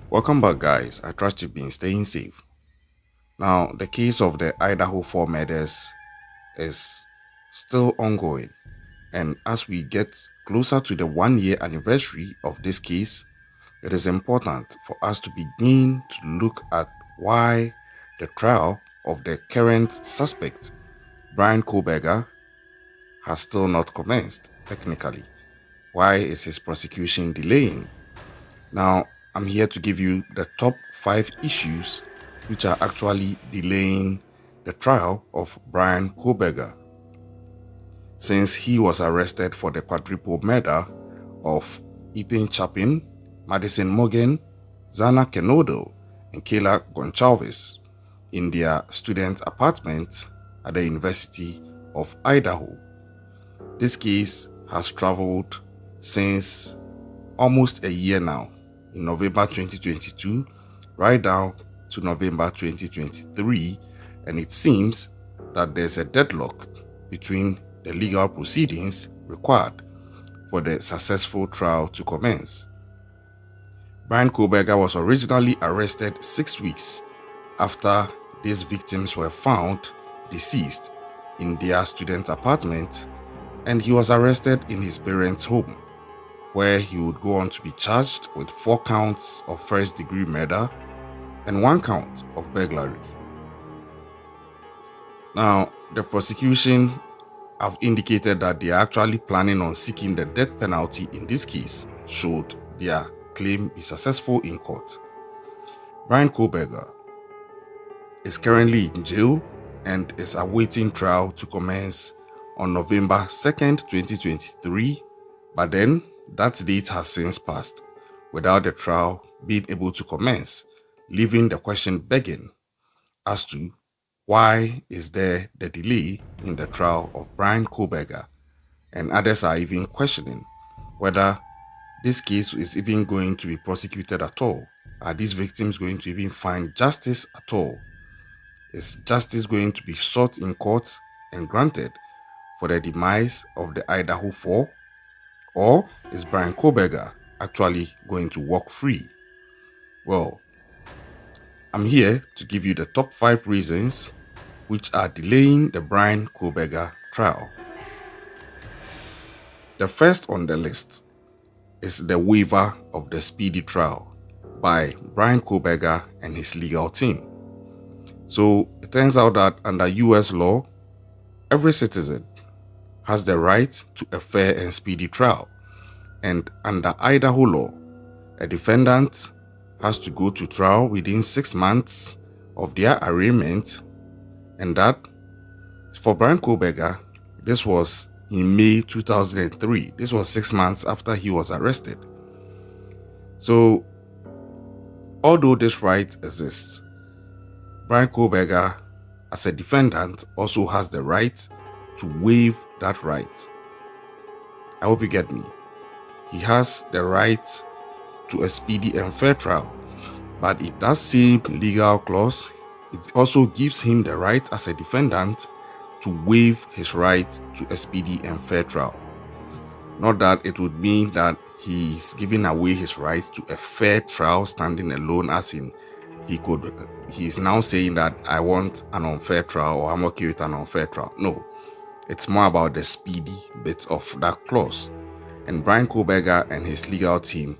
Welcome back, guys. I trust you've been staying safe. Now, the case of the Idaho 4 murders is still ongoing, and as we get closer to the 1 year anniversary of this case, it is important for us to begin to look at why the trial of the current suspect, Bryan Kohberger, has still not commenced technically. Why is his prosecution delaying? Now, I'm here to give you the top 5 issues which are actually delaying the trial of Bryan Kohberger, since he was arrested for the quadruple murder of Ethan Chapin, Madison Mogen, Xana Kernodle, and Kaylee Goncalves in their student apartment at the University of Idaho. This case has traveled since almost a year now, in November 2022, right down to November 2023, and it seems that there's a deadlock between the legal proceedings required for the successful trial to commence. Bryan Kohberger was originally arrested 6 weeks after these victims were found deceased in their student apartment, and he was arrested in his parents' home, where he would go on to be charged with 4 counts of first-degree murder and 1 count of burglary. Now, the prosecution have indicated that they are actually planning on seeking the death penalty in this case, should their claim be successful in court. Bryan Kohberger is currently in jail and is awaiting trial to commence on November 2nd, 2023, but then that date has since passed without the trial being able to commence, leaving the question begging as to why is there the delay in the trial of Bryan Kohberger, and others are even questioning whether this case is even going to be prosecuted at all. Are these victims going to even find justice at all? Is justice going to be sought in court and granted for the demise of the Idaho 4? Or is Bryan Kohberger actually going to walk free? Well, I'm here to give you the top 5 reasons which are delaying the Bryan Kohberger trial. The first on the list is the waiver of the speedy trial by Bryan Kohberger and his legal team. So it turns out that under US law, every citizen has the right to a fair and speedy trial. And under Idaho law, a defendant has to go to trial within 6 months of their arraignment, and that, for Bryan Kohberger, this was in May 2003. This was 6 months after he was arrested. So, although this right exists, Bryan Kohberger, as a defendant, also has the right to waive that right. I hope you get me. He has the right to a speedy and fair trial, but in that same legal clause, it also gives him the right as a defendant to waive his right to a speedy and fair trial. Not that it would mean that he's giving away his right to a fair trial standing alone, as in he's now saying that I want an unfair trial, or I'm okay with an unfair trial. No, it's more about the speedy bit of that clause. And Bryan Kohberger and his legal team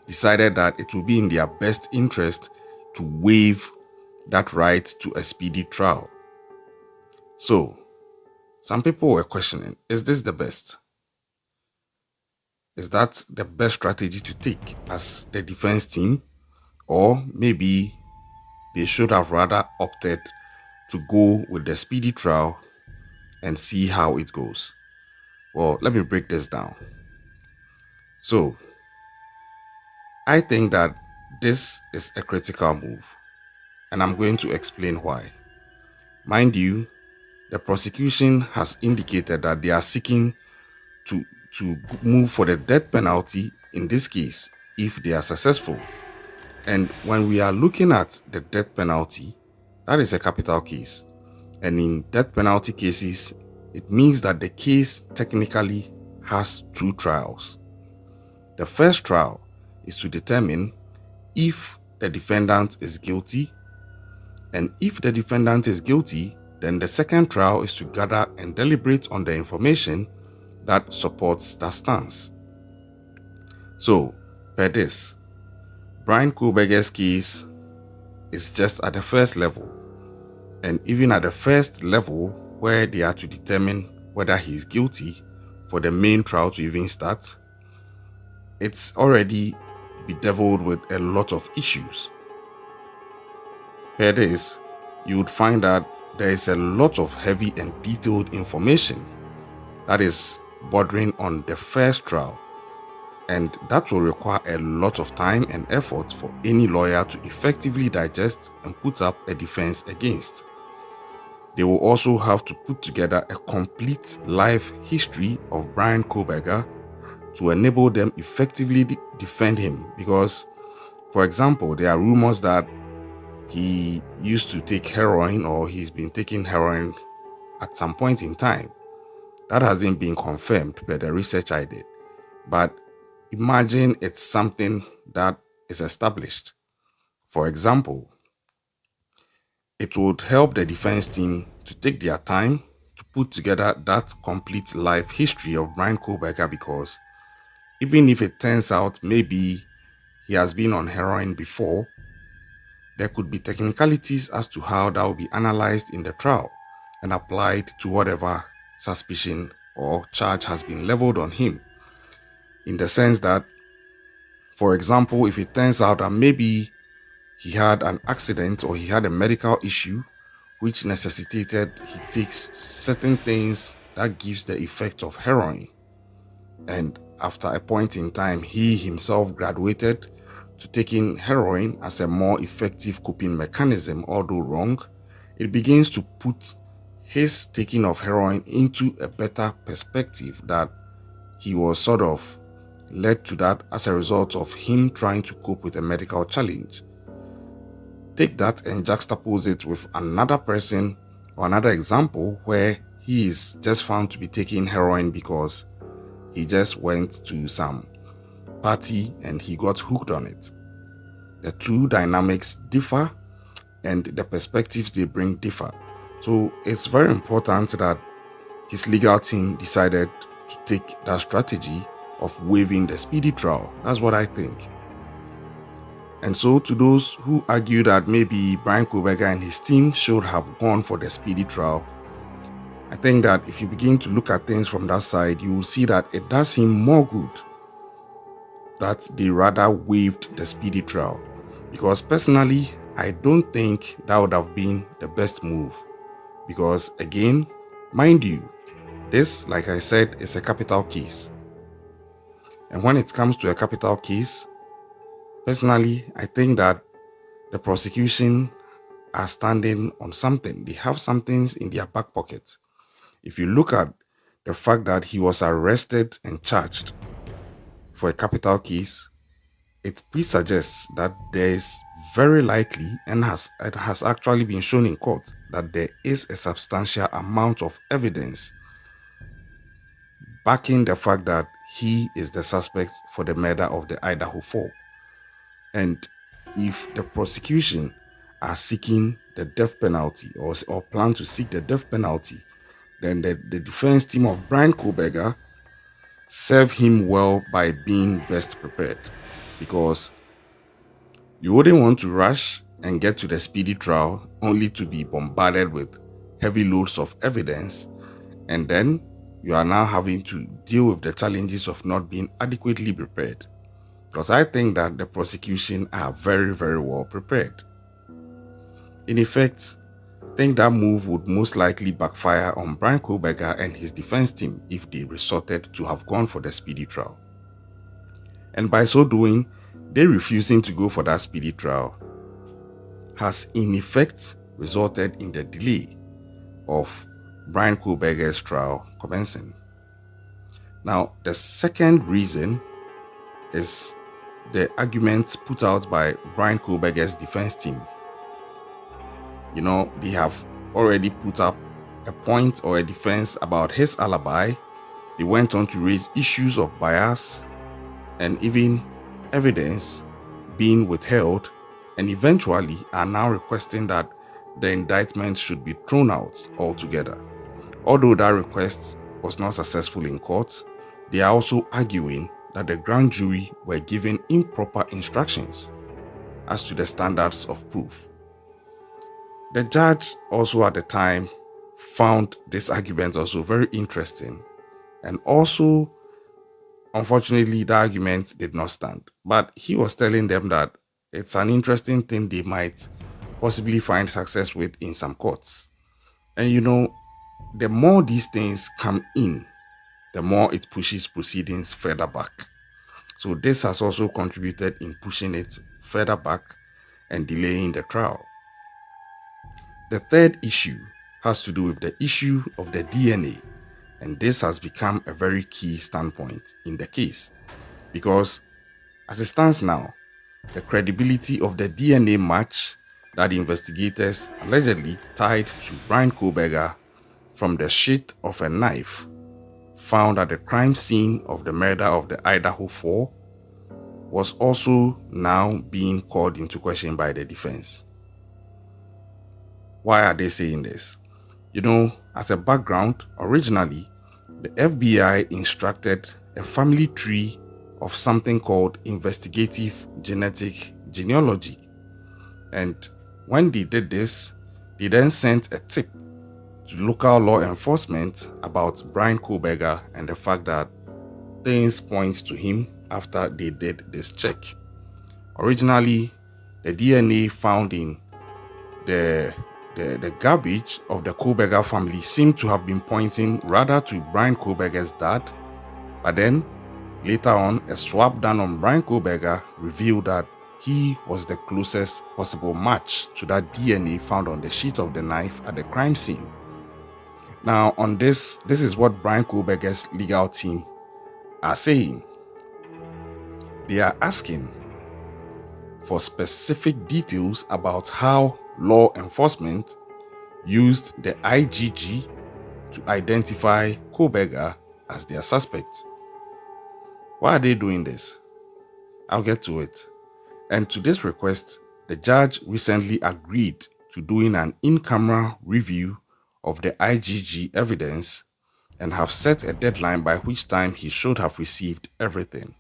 decided that it would be in their best interest to waive that right to a speedy trial. So, some people were questioning, is this the best? Is that the best strategy to take as the defense team? Or maybe they should have rather opted to go with the speedy trial and see how it goes. Well, let me break this down. So, I think that this is a critical move, and I'm going to explain why. Mind you, the prosecution has indicated that they are seeking to move for the death penalty in this case if they are successful. And when we are looking at the death penalty, that is a capital case. And in death penalty cases, it means that the case technically has 2 trials. The first trial is to determine if the defendant is guilty. And if the defendant is guilty, then the second trial is to gather and deliberate on the information that supports that stance. So, per this, Bryan Kohberger's case is just at the first level. And even at the first level, where they are to determine whether he is guilty for the main trial to even start, it's already bedeviled with a lot of issues. Per this, you would find that there is a lot of heavy and detailed information that is bordering on the first trial, and that will require a lot of time and effort for any lawyer to effectively digest and put up a defense against. They will also have to put together a complete life history of Bryan Kohberger to enable them effectively defend him, because, for example, there are rumors that he used to take heroin, or he's been taking heroin at some point in time. That hasn't been confirmed by the research I did. But imagine it's something that is established. For example, it would help the defense team to take their time to put together that complete life history of Bryan Kohberger, because even if it turns out maybe he has been on heroin before, there could be technicalities as to how that will be analyzed in the trial and applied to whatever suspicion or charge has been leveled on him. In the sense that, for example, if it turns out that maybe he had an accident or he had a medical issue which necessitated he takes certain things that gives the effect of heroin, and after a point in time he himself graduated to taking heroin as a more effective coping mechanism, although wrong, it begins to put his taking of heroin into a better perspective, that he was sort of led to that as a result of him trying to cope with a medical challenge. Take that and juxtapose it with another person or another example where he is just found to be taking heroin because he just went to some party and he got hooked on it. The two dynamics differ and the perspectives they bring differ. So it's very important that his legal team decided to take that strategy of waiving the speedy trial. That's what I think. And so to those who argue that maybe Bryan Kohberger and his team should have gone for the speedy trial, I think that if you begin to look at things from that side, you will see that it does him more good that they rather waived the speedy trial. Because personally, I don't think that would have been the best move. Because again, mind you, this, like I said, is a capital case. And when it comes to a capital case, personally, I think that the prosecution are standing on something. They have some things in their back pocket. If you look at the fact that he was arrested and charged for a capital case, it presuggests that there is very likely, and it has actually been shown in court, that there is a substantial amount of evidence backing the fact that he is the suspect for the murder of the Idaho 4. And if the prosecution are seeking the death penalty or plan to seek the death penalty, then the defense team of Bryan Kohberger serve him well by being best prepared, because you wouldn't want to rush and get to the speedy trial only to be bombarded with heavy loads of evidence, and then you are now having to deal with the challenges of not being adequately prepared. Because I think that the prosecution are very, very well prepared. In effect, I think that move would most likely backfire on Bryan Kohberger and his defense team if they resorted to have gone for the speedy trial. And by so doing, they refusing to go for that speedy trial has in effect resulted in the delay of Bryan Kohberger's trial commencing. Now, the second reason is the arguments put out by Bryan Kohberger's defense team. You know, they have already put up a point or a defense about his alibi. They went on to raise issues of bias and even evidence being withheld and eventually are now requesting that the indictment should be thrown out altogether. Although that request was not successful in court, they are also arguing that the grand jury were given improper instructions as to the standards of proof. The judge also at the time found this argument also very interesting, and also unfortunately the argument did not stand. But he was telling them that it's an interesting thing they might possibly find success with in some courts. And the more these things come in, the more it pushes proceedings further back. So this has also contributed in pushing it further back and delaying the trial. The third issue has to do with the issue of the DNA, and this has become a very key standpoint in the case because as it stands now, the credibility of the DNA match that investigators allegedly tied to Bryan Kohberger from the sheath of a knife found at the crime scene of the murder of the Idaho 4 was also now being called into question by the defense. Why are they saying this? As a background, originally, the FBI instructed a family tree of something called investigative genetic genealogy. And when they did this, they then sent a tip to local law enforcement about Bryan Kohberger and the fact that things point to him after they did this check. Originally, the DNA found in the garbage of the Kohberger family seemed to have been pointing rather to Bryan Kohberger's dad, but then later on, a swab done on Bryan Kohberger revealed that he was the closest possible match to that DNA found on the sheath of the knife at the crime scene. Now, on this is what Bryan Kohberger's legal team are saying. They are asking for specific details about how law enforcement used the IgG to identify Kohberger as their suspect. Why are they doing this? I'll get to it. And to this request, the judge recently agreed to doing an in-camera review of the IgG evidence and have set a deadline by which time he should have received everything.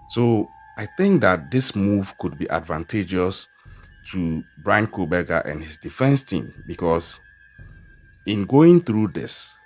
So I think that this move could be advantageous to Bryan Kohberger and his defense team because in going through this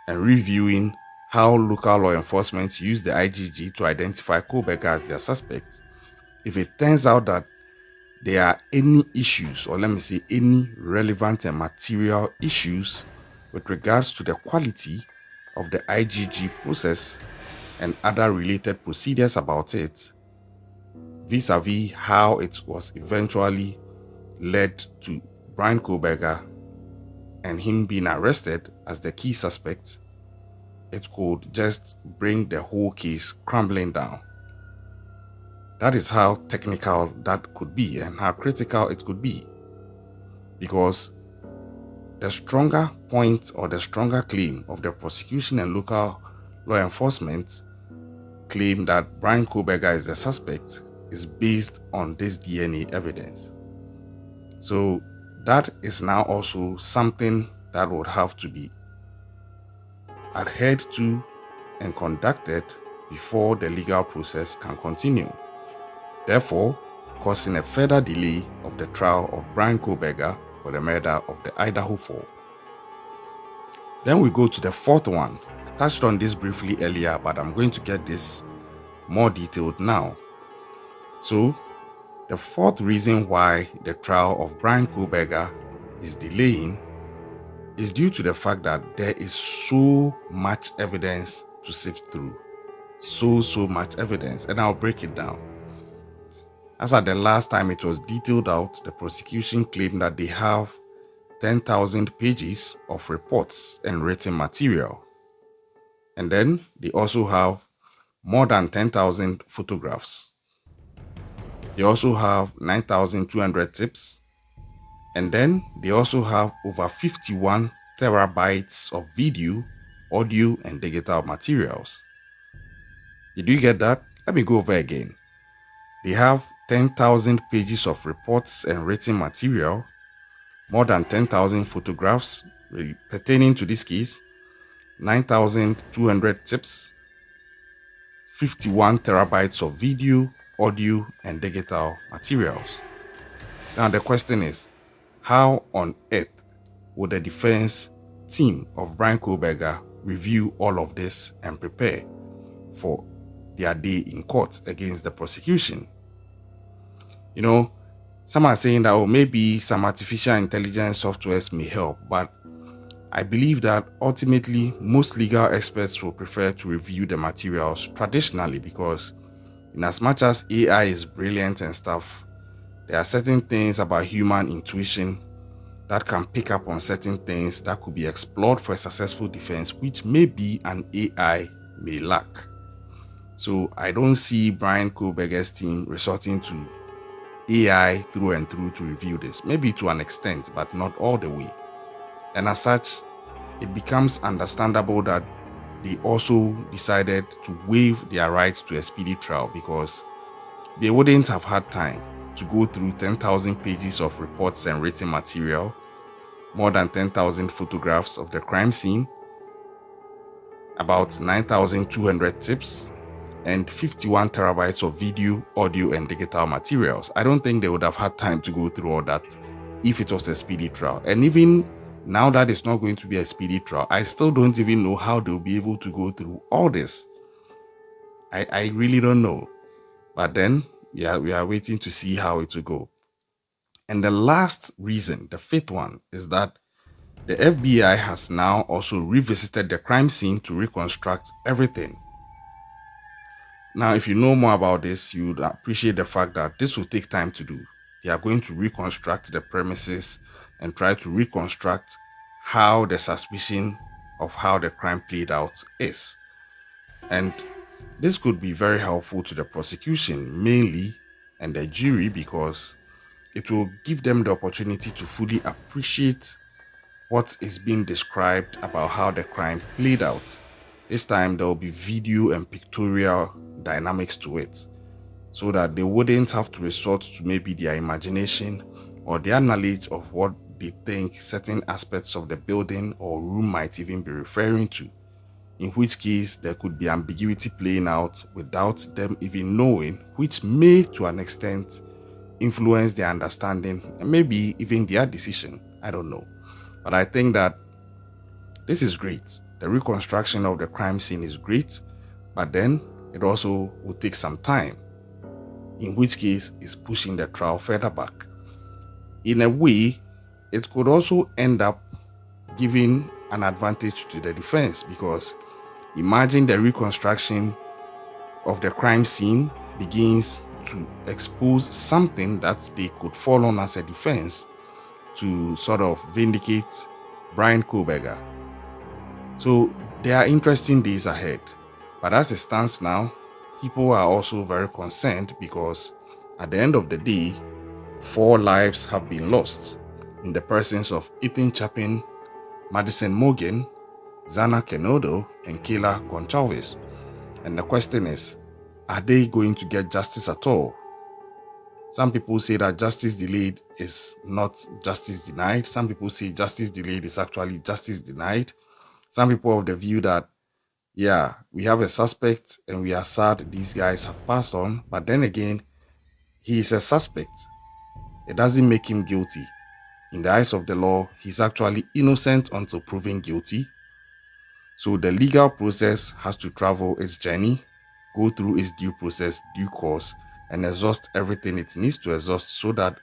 and reviewing how local law enforcement used the IgG to identify Kohberger as their suspect, if it turns out that there are any issues, or let me say any relevant and material issues with regards to the quality of the IgG process and other related procedures about it, vis-a-vis how it was eventually led to Bryan Kohberger and him being arrested as the key suspect, it could just bring the whole case crumbling down. That is how technical that could be and how critical it could be. Because the stronger point or the stronger claim of the prosecution and local law enforcement claim that Bryan Kohberger is the suspect is based on this DNA evidence. So that is now also something that would have to be adhered to and conducted before the legal process can continue, therefore causing a further delay of the trial of Bryan Kohberger for the murder of the Idaho 4. Then we go to the fourth one. I touched on this briefly earlier, but I'm going to get this more detailed now. So the fourth reason why the trial of Bryan Kohberger is delaying is due to the fact that there is so much evidence to sift through. So much evidence, and I'll break it down. As at the last time it was detailed out, the prosecution claimed that they have 10,000 pages of reports and written material. And then they also have more than 10,000 photographs. They also have 9,200 tips. And then they also have over 51 terabytes of video, audio, and digital materials. Did you get that? Let me go over again. They have 10,000 pages of reports and written material, more than 10,000 photographs pertaining to this case, 9,200 tips, 51 terabytes of video, audio, and digital materials. Now the question is, how on earth would the defense team of Bryan Kohberger review all of this and prepare for their day in court against the prosecution? You know, some are saying that, oh, maybe some artificial intelligence softwares may help, but I believe that ultimately most legal experts will prefer to review the materials traditionally, because in as much as AI is brilliant and stuff, there are certain things about human intuition that can pick up on certain things that could be explored for a successful defense, which maybe an AI may lack. So I don't see Bryan Kohberger's team resorting to AI through and through to review this, maybe to an extent, but not all the way. And as such, it becomes understandable that they also decided to waive their right to a speedy trial, because they wouldn't have had time to go through 10,000 pages of reports and written material, more than 10,000 photographs of the crime scene, about 9,200 tips, and 51 terabytes of video, audio, and digital materials. I don't think they would have had time to go through all that if it was a speedy trial. And even now that it's not going to be a speedy trial, I still don't even know how they'll be able to go through all this. I really don't know. But then, yeah, we are waiting to see how it will go. And the last reason, the fifth one, is that the FBI has now also revisited the crime scene to reconstruct everything. Now, if you know more about this, you would appreciate the fact that this will take time to do. They are going to reconstruct the premises and try to reconstruct how the suspicion of how the crime played out is. And this could be very helpful to the prosecution mainly and the jury, because it will give them the opportunity to fully appreciate what is being described about how the crime played out. This time there will be video and pictorial dynamics to it, so that they wouldn't have to resort to maybe their imagination or their knowledge of what they think certain aspects of the building or room might even be referring to, in which case there could be ambiguity playing out without them even knowing, which may to an extent influence their understanding and maybe even their decision. I don't know. But I think that this is great. The reconstruction of the crime scene is great, but then it also will take some time, in which case it's pushing the trial further back. In a way, it could also end up giving an advantage to the defense, because imagine the reconstruction of the crime scene begins to expose something that they could fall on as a defense to sort of vindicate Bryan Kohberger. So there are interesting days ahead. But as it stands now, people are also very concerned, because at the end of the day, 4 lives have been lost in the presence of Ethan Chapin, Madison Mogen, Xana Kernodle, and Kaylee Goncalves. And the question is, are they going to get justice at all? Some people say that justice delayed is not justice denied. Some people say justice delayed is actually justice denied. Some people have the view that, yeah, we have a suspect and we are sad these guys have passed on. But then again, he is a suspect. It doesn't make him guilty. In the eyes of the law, he's actually innocent until proven guilty. So the legal process has to travel its journey, go through its due process, due course, and exhaust everything it needs to exhaust, so that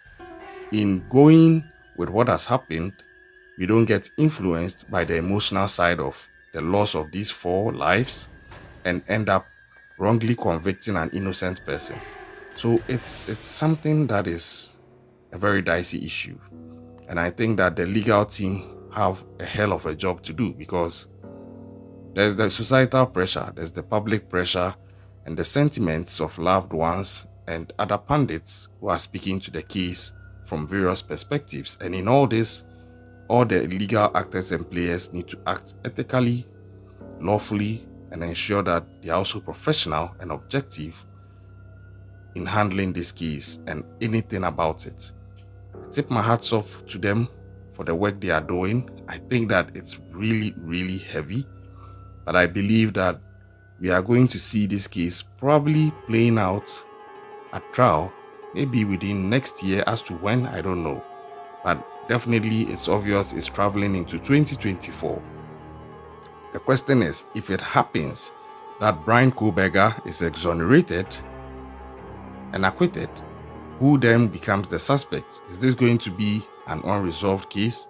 in going with what has happened, we don't get influenced by the emotional side of the loss of these 4 lives and end up wrongly convicting an innocent person. So it's something that is a very dicey issue. And I think that the legal team have a hell of a job to do, because there's the societal pressure, there's the public pressure, and the sentiments of loved ones and other pundits who are speaking to the case from various perspectives. And in all this, all the legal actors and players need to act ethically, lawfully, and ensure that they are also professional and objective in handling this case and anything about it. I tip my hats off to them for the work they are doing. I think that it's really, really heavy, but I believe that we are going to see this case probably playing out at trial, maybe within next year. As to when, I don't know. But definitely it's obvious it's traveling into 2024. The question is, if it happens that Bryan Kohberger is exonerated and acquitted, who then becomes the suspect? Is this going to be an unresolved case?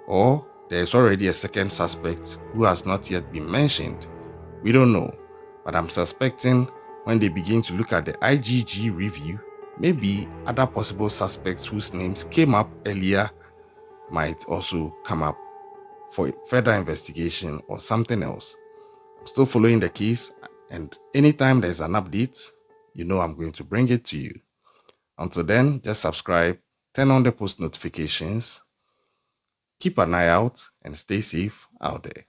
Or there is already a second suspect who has not yet been mentioned? We don't know, but I'm suspecting when they begin to look at the IGG review, maybe other possible suspects whose names came up earlier might also come up for further investigation or something else. I'm still following the case, and anytime there's an update, you know I'm going to bring it to you. Until then, just subscribe, turn on the post notifications, keep an eye out, and stay safe out there.